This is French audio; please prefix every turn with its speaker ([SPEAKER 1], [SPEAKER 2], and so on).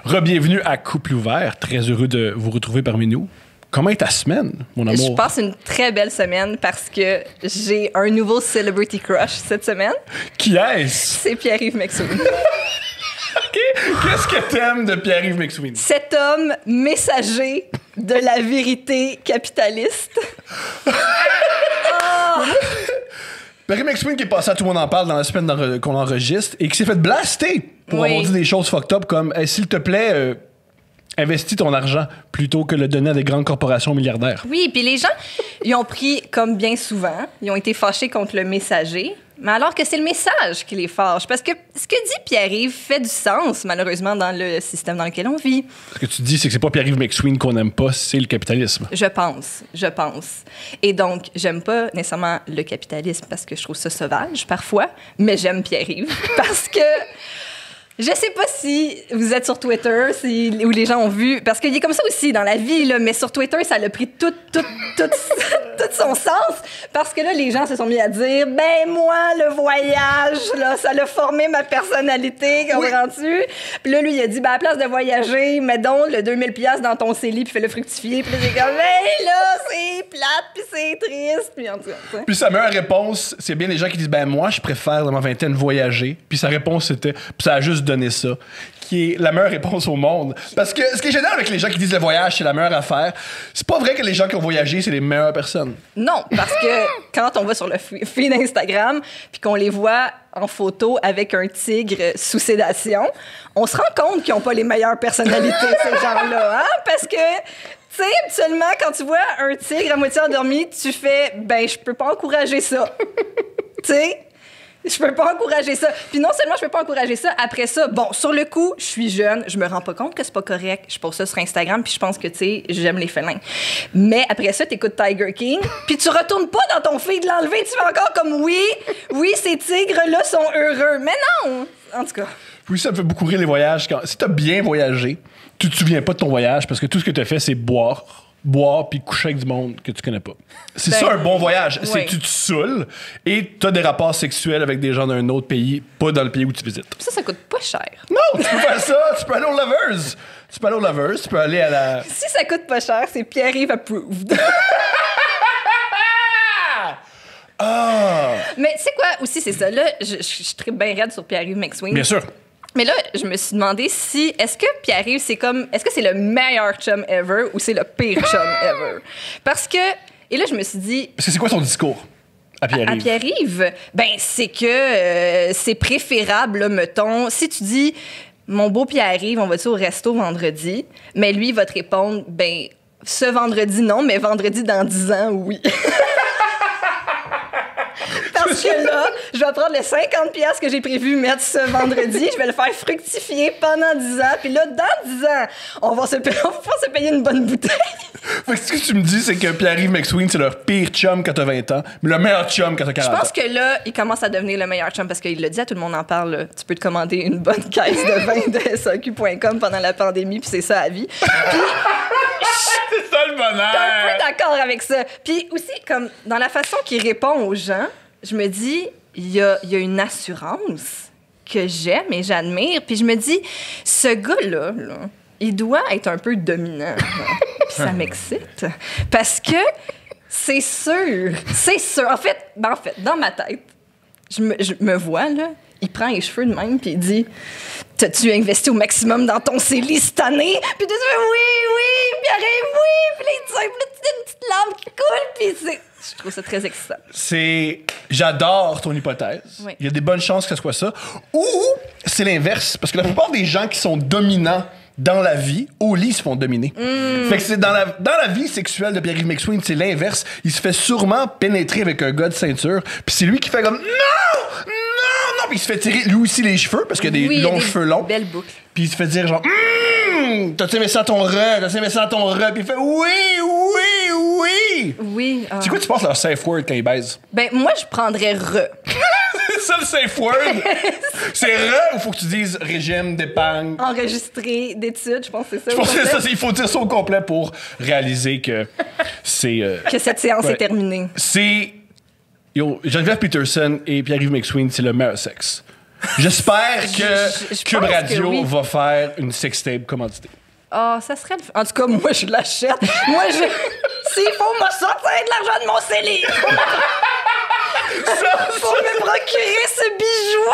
[SPEAKER 1] Re-bienvenue à Couple ouvert. Très heureux de vous retrouver parmi nous. Comment est ta semaine, mon amour?
[SPEAKER 2] Je passe une très belle semaine parce que j'ai un nouveau celebrity crush cette semaine.
[SPEAKER 1] Qui est-ce?
[SPEAKER 2] C'est Pierre-Yves McSween.
[SPEAKER 1] OK. Qu'est-ce que t'aimes de Pierre-Yves McSween?
[SPEAKER 2] Cet homme messager de la vérité capitaliste.
[SPEAKER 1] Pierre-Yves McSween qui est passé à Tout le monde en parle dans la semaine qu'on enregistre et qui s'est fait blaster pour avoir dit des choses fucked up comme hey, s'il te plaît, investis ton argent plutôt que le donner à des grandes corporations milliardaires.
[SPEAKER 2] Oui, puis les gens, ils ont pris, comme bien souvent, ils ont été fâchés contre le messager, mais alors que c'est le message qui les fâche. Parce que ce que dit Pierre-Yves fait du sens, malheureusement, dans le système dans lequel on vit.
[SPEAKER 1] Ce que tu dis, c'est que c'est pas Pierre-Yves McSween qu'on n'aime pas, c'est le capitalisme.
[SPEAKER 2] Je pense. Et donc, j'aime pas nécessairement le capitalisme parce que je trouve ça sauvage, parfois, mais j'aime Pierre-Yves parce que... Je sais pas si vous êtes sur Twitter, où les gens ont vu, parce qu'il est comme ça aussi dans la vie, là, mais sur Twitter, ça a pris tout son sens, parce que là, les gens se sont mis à dire, ben moi, le voyage, là, ça l'a formé ma personnalité, comprends-tu? Puis là, lui, il a dit, ben à la place de voyager, mets donc le 2000$ dans ton CELI, puis fais-le fructifier, puis là, j'ai comme, hey, là, c'est plate, puis c'est triste, puis en tout cas.
[SPEAKER 1] Puis sa meilleure réponse, c'est bien les gens qui disent, ben moi, je préfère dans ma vingtaine voyager, puis sa réponse c'était, puis ça a juste donné ça, qui est la meilleure réponse au monde. Parce que ce qui est génial avec les gens qui disent le voyage, c'est la meilleure affaire, c'est pas vrai que les gens qui ont voyagé, c'est les meilleures personnes.
[SPEAKER 2] Non, parce que quand on va sur le feed Instagram puis qu'on les voit en photo avec un tigre sous sédation, on se rend compte qu'ils n'ont pas les meilleures personnalités, ces gens-là, hein? Parce que tu sais, habituellement, quand tu vois un tigre à moitié endormi, tu fais « ben, je peux pas encourager ça. » Tu sais? Je peux pas encourager ça. Puis non seulement je peux pas encourager ça, après ça, bon, sur le coup, je suis jeune, je me rends pas compte que c'est pas correct. Je pose ça sur Instagram, puis je pense que, tu sais, j'aime les félins. Mais après ça, t'écoutes Tiger King, puis tu retournes pas dans ton feed l'enlever, tu fais encore comme oui, ces tigres-là sont heureux. Mais non! En tout cas.
[SPEAKER 1] Oui, ça me fait beaucoup rire les voyages. Si t'as bien voyagé, tu te souviens pas de ton voyage parce que tout ce que t'as fait, c'est boire puis coucher avec du monde que tu connais pas. C'est ça un bon voyage.
[SPEAKER 2] Oui.
[SPEAKER 1] C'est que tu te saoules et t'as des rapports sexuels avec des gens d'un autre pays, pas dans le pays où tu visites.
[SPEAKER 2] Ça coûte pas cher.
[SPEAKER 1] Non, tu peux faire ça. Tu peux aller au Lovers. Tu peux aller à la...
[SPEAKER 2] Si ça coûte pas cher, c'est Pierre-Yves approved.
[SPEAKER 1] Ah!
[SPEAKER 2] Mais tu sais quoi, aussi, c'est ça. Là, je suis très bien raide sur Pierre-Yves McSween.
[SPEAKER 1] Bien sûr.
[SPEAKER 2] Mais là, je me suis demandé si... Est-ce que Pierre-Yves, est-ce que c'est le meilleur chum ever ou c'est le pire chum ever? Parce que... Et là, je me suis dit...
[SPEAKER 1] Parce que c'est quoi son discours à Pierre-Yves?
[SPEAKER 2] À Pierre-Yves? Ben, c'est que c'est préférable, là, mettons... Si tu dis, mon beau Pierre-Yves, on va-tu au resto vendredi? Mais lui, il va te répondre, ben, ce vendredi, non, mais vendredi dans 10 ans, oui. Parce que là, je vais prendre les 50$ que j'ai prévu mettre ce vendredi, je vais le faire fructifier pendant 10 ans, puis là, dans 10 ans, on va se payer une bonne bouteille.
[SPEAKER 1] Fait que ce que tu me dis, c'est que Pierre-Yves McSween, c'est leur pire chum quand t'as 20 ans, mais le meilleur chum quand t'as 40 ans.
[SPEAKER 2] Je pense que là, il commence à devenir le meilleur chum parce qu'il l'a dit à tout le monde en parle. Là. Tu peux te commander une bonne caisse de vin de SAQ.com pendant la pandémie, puis c'est ça à vie. Puis,
[SPEAKER 1] c'est ça le bonheur!
[SPEAKER 2] T'es un peu d'accord avec ça. Puis aussi, comme dans la façon qu'il répond aux gens, je me dis, il y a une assurance que j'aime et j'admire. Puis je me dis, ce gars-là, là, il doit être un peu dominant. Puis ça m'excite. Parce que c'est sûr. En fait, dans ma tête, je me vois, là, il prend les cheveux de même, puis il dit, t'as-tu investi au maximum dans ton CELI cette année? Puis tu dis, oui, puis arrive, oui, puis là, il y a une petite lampe qui coule, puis je trouve ça très excitant.
[SPEAKER 1] J'adore ton hypothèse.
[SPEAKER 2] Oui.
[SPEAKER 1] Il y a des bonnes chances que ce soit ça. Ou c'est l'inverse, parce que la plupart des gens qui sont dominants dans la vie, au lit, ils se font dominer. Fait que c'est dans la vie sexuelle de Pierre-Yves McSween, c'est l'inverse. Il se fait sûrement pénétrer avec un gars de ceinture, puis c'est lui qui fait comme non, puis il se fait tirer lui aussi les cheveux parce qu'il y a des longs cheveux longs.
[SPEAKER 2] Belle boucle.
[SPEAKER 1] Puis il se fait dire genre t'as-tu aimé ça à ton re? Puis il fait oui.
[SPEAKER 2] Oui.
[SPEAKER 1] C'est quoi tu penses leur safe word quand ils baisent?
[SPEAKER 2] Ben moi je prendrais re.
[SPEAKER 1] C'est ça le safe word? C'est re ou faut que tu dises régime d'épargne?
[SPEAKER 2] Enregistré d'études, je pense que c'est ça.
[SPEAKER 1] Je pense que ça, il faut dire ça au complet pour réaliser que c'est...
[SPEAKER 2] que cette séance est terminée.
[SPEAKER 1] C'est... Geneviève Peterson et Pierre-Yves McSween, c'est le meilleur sexe. J'espère
[SPEAKER 2] Je
[SPEAKER 1] que Cube
[SPEAKER 2] pense que
[SPEAKER 1] Radio
[SPEAKER 2] oui.
[SPEAKER 1] va faire une sextape commanditée.
[SPEAKER 2] Ah, ça serait le... En tout cas, moi, je l'achète. Moi, s'il faut me sortir de l'argent de mon CELI, pour me procurer ce bijou.